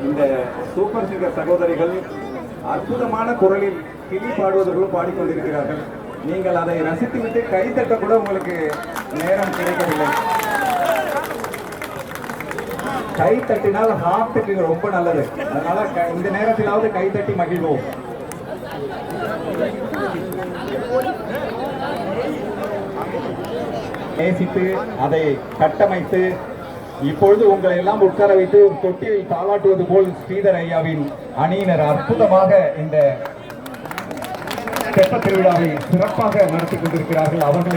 இந்த super singer சகோதரிகள் அற்புதமான குரலில் கிளி பாடுவதற்குள் பாடிக்கொண்டிருக்கிறார்கள். நீங்கள் அதை ரசித்துவிட்டு கைத்தட்ட கூட உங்களுக்கு நேரம் கிடைக்கவில்லை. கை தட்டினால் ஹார்ட்டுக்கு ரொம்ப நல்லது. அதனால இந்த நேரத்திலாவது கை தட்டி மகிழ்வோம். நேசித்து அதை கட்டமைத்து இப்பொழுது உங்களை எல்லாம் உட்கார வைத்து ஒரு தொட்டியில் தாளாட்டுவது போல் ஸ்ரீதர் ஐயாவின் அணியினர் அற்புதமாக இந்த தெப்ப திருவிழாவை சிறப்பாக நடத்தி கொண்டிருக்கிறார்கள். அவர்கள்